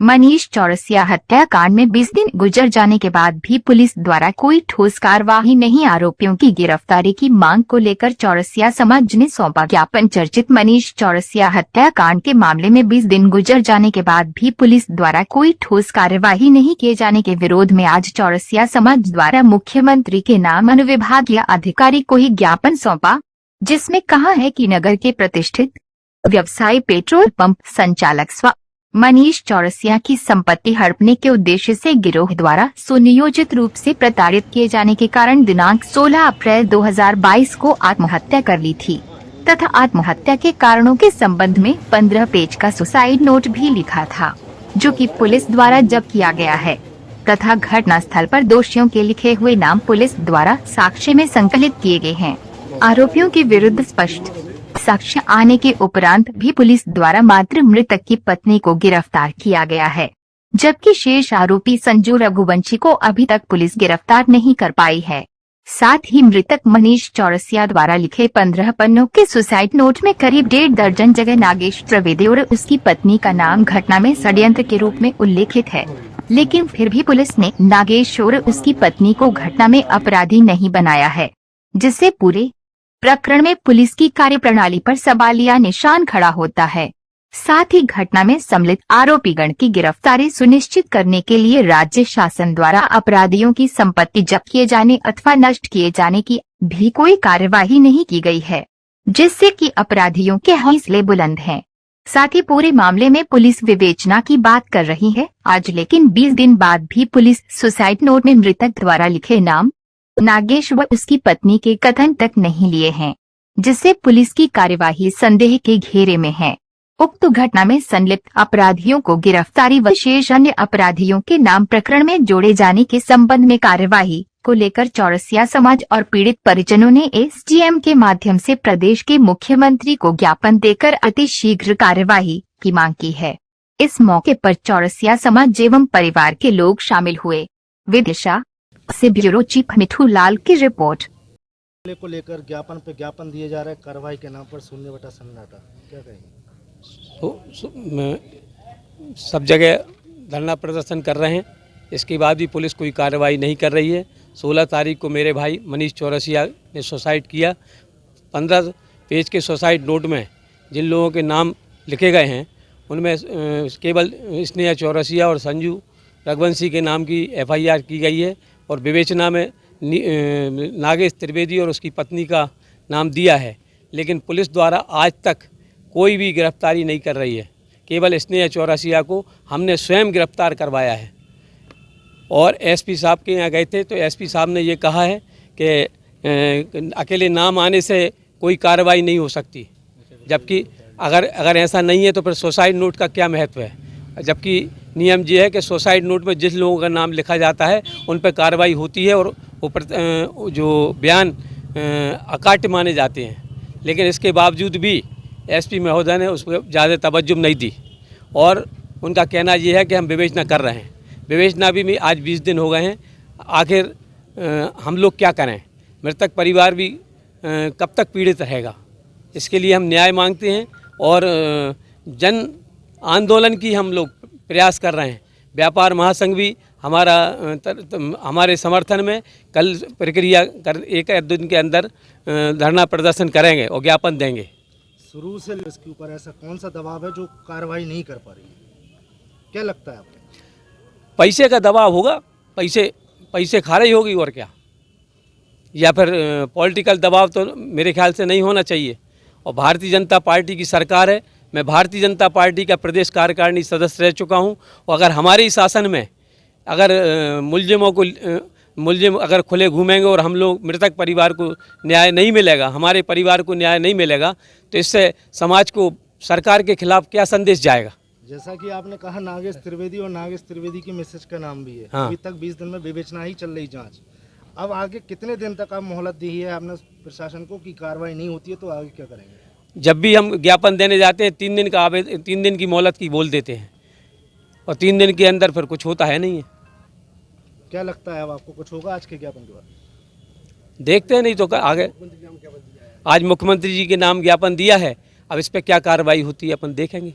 मनीष चौरसिया हत्याकांड में 20 दिन गुजर जाने के बाद भी पुलिस द्वारा कोई ठोस कार्रवाई नहीं। आरोपियों की गिरफ्तारी की मांग को लेकर चौरसिया समाज ने सौंपा ज्ञापन। चर्चित मनीष चौरसिया हत्याकांड के मामले में 20 दिन गुजर जाने के बाद भी पुलिस द्वारा कोई ठोस कार्रवाई नहीं किए जाने के विरोध में आज चौरसिया समाज द्वारा मुख्यमंत्री के नाम अनुविभागीय अधिकारी को ही ज्ञापन सौंपा, जिसमें कहा है कि नगर के प्रतिष्ठित व्यवसायी पेट्रोल पंप संचालक स्व मनीष चौरसिया की संपत्ति हड़पने के उद्देश्य से गिरोह द्वारा सुनियोजित रूप से प्रताड़ित किए जाने के कारण दिनांक 16 अप्रैल 2022 को आत्महत्या कर ली थी तथा आत्महत्या के कारणों के संबंध में 15 पेज का सुसाइड नोट भी लिखा था, जो कि पुलिस द्वारा जब्त किया गया है तथा घटना स्थल पर दोषियों के लिखे हुए नाम पुलिस द्वारा साक्ष्य में संकलित किए गए हैं। आरोपियों के विरुद्ध स्पष्ट साक्ष्य आने के उपरांत भी पुलिस द्वारा मात्र मृतक की पत्नी को गिरफ्तार किया गया है, जबकि शेष आरोपी संजू रघुवंशी को अभी तक पुलिस गिरफ्तार नहीं कर पाई है। साथ ही मृतक मनीष चौरसिया द्वारा लिखे 15 पन्नों के सुसाइड नोट में करीब 1.5 दर्जन जगह नागेश त्रिवेदी और उसकी पत्नी का नाम घटना में षड्यंत्र के रूप में उल्लेखित है, लेकिन फिर भी पुलिस ने नागेश और उसकी पत्नी को घटना में अपराधी नहीं बनाया है, जिससे पूरे प्रकरण में पुलिस की कार्यप्रणाली पर सवालिया निशान खड़ा होता है। साथ ही घटना में सम्मिलित आरोपीगण की गिरफ्तारी सुनिश्चित करने के लिए राज्य शासन द्वारा अपराधियों की संपत्ति जब्त किए जाने अथवा नष्ट किए जाने की भी कोई कार्यवाही नहीं की गई है, जिससे कि अपराधियों के हौसले बुलंद हैं। साथ ही पूरे मामले में पुलिस विवेचना की बात कर रही है आज, लेकिन 20 दिन बाद भी पुलिस सुसाइड नोट में मृतक द्वारा लिखे नाम नागेश व उसकी पत्नी के कथन तक नहीं लिए हैं, जिससे पुलिस की कार्यवाही संदेह के घेरे में है। उक्त घटना में संलिप्त अपराधियों को गिरफ्तारी व शेष अन्य अपराधियों के नाम प्रकरण में जोड़े जाने के संबंध में कार्यवाही को लेकर चौरसिया समाज और पीड़ित परिजनों ने एसडीएम के माध्यम से प्रदेश के मुख्यमंत्री को ज्ञापन देकर अतिशीघ्र कार्यवाही की मांग की है। इस मौके पर चौरसिया समाज एवं परिवार के लोग शामिल हुए। विदिशा से ब्यूरो चीफ मिठू लाल की रिपोर्ट। को लेकर ज्ञापन पे ज्ञापन दिए जा रहे हैं, कार्रवाई के नाम पर शून्य बटा सन्नाटा, क्या कहेंगे? सब जगह धरना प्रदर्शन कर रहे हैं, इसके बाद भी पुलिस कोई कार्रवाई नहीं कर रही है। 16 तारीख को मेरे भाई मनीष चौरसिया ने सुसाइड किया। 15 पेज के सुसाइड नोट में जिन लोगों के नाम लिखे गए हैं उनमें केवल स्नेहा चौरसिया और संजू रघुवंशी के नाम की FIR की गई है और विवेचना में नागेश त्रिवेदी और उसकी पत्नी का नाम दिया है, लेकिन पुलिस द्वारा आज तक कोई भी गिरफ्तारी नहीं कर रही है। केवल स्नेहा चौरसिया को हमने स्वयं गिरफ्तार करवाया है और SP साहब के यहाँ गए थे तो SP साहब ने ये कहा है कि अकेले नाम आने से कोई कार्रवाई नहीं हो सकती, जबकि अगर ऐसा नहीं है तो फिर सुसाइड नोट का क्या महत्व है। जबकि नियम ये है कि सुसाइड नोट में जिस लोगों का नाम लिखा जाता है उन पर कार्रवाई होती है और ऊपर जो बयान अकाट्य माने जाते हैं, लेकिन इसके बावजूद भी SP महोदय ने उस पर ज़्यादा तवज्जो नहीं दी और उनका कहना ये है कि हम विवेचना कर रहे हैं। विवेचना भी आज 20 दिन हो गए हैं, आखिर हम लोग क्या करें? मृतक परिवार भी कब तक पीड़ित रहेगा? इसके लिए हम न्याय मांगते हैं और जन आंदोलन की हम लोग प्रयास कर रहे हैं। व्यापार महासंघ भी हमारे समर्थन में कल प्रक्रिया कर 1 दिन के अंदर धरना प्रदर्शन करेंगे और ज्ञापन देंगे। शुरू से इसके ऊपर ऐसा कौन सा दबाव है जो कार्रवाई नहीं कर पा रही है? क्या लगता है आपको? पैसे का दबाव होगा, पैसे खा रही होगी और क्या, या फिर पॉलिटिकल दबाव तो मेरे ख्याल से नहीं होना चाहिए। और भारतीय जनता पार्टी की सरकार है, मैं भारतीय जनता पार्टी का प्रदेश कार्यकारिणी सदस्य रह चुका हूं और अगर हमारे ही शासन में अगर मुलजिम अगर खुले घूमेंगे और हम लोग मृतक परिवार को न्याय नहीं मिलेगा, हमारे परिवार को न्याय नहीं मिलेगा, तो इससे समाज को सरकार के खिलाफ क्या संदेश जाएगा? जैसा कि आपने कहा नागेश त्रिवेदी और नागेश त्रिवेदी की मिसेज का नाम भी है। हाँ। अभी तक 20 दिन में विवेचना ही चल रही जाँच। अब आगे कितने दिन तक आप मोहलत दी है आपने प्रशासन को कि कार्रवाई नहीं होती है तो आगे क्या करेंगे? जब भी हम ज्ञापन देने जाते हैं 3 दिन की मोहलत की बोल देते हैं और 3 दिन के अंदर फिर कुछ होता है नहीं है। क्या लगता है अब आपको कुछ होगा आज के ज्ञापन के बाद? देखते हैं, नहीं तो आगे। आज मुख्यमंत्री जी के नाम ज्ञापन दिया है, अब इस पर क्या कार्रवाई होती है अपन देखेंगे।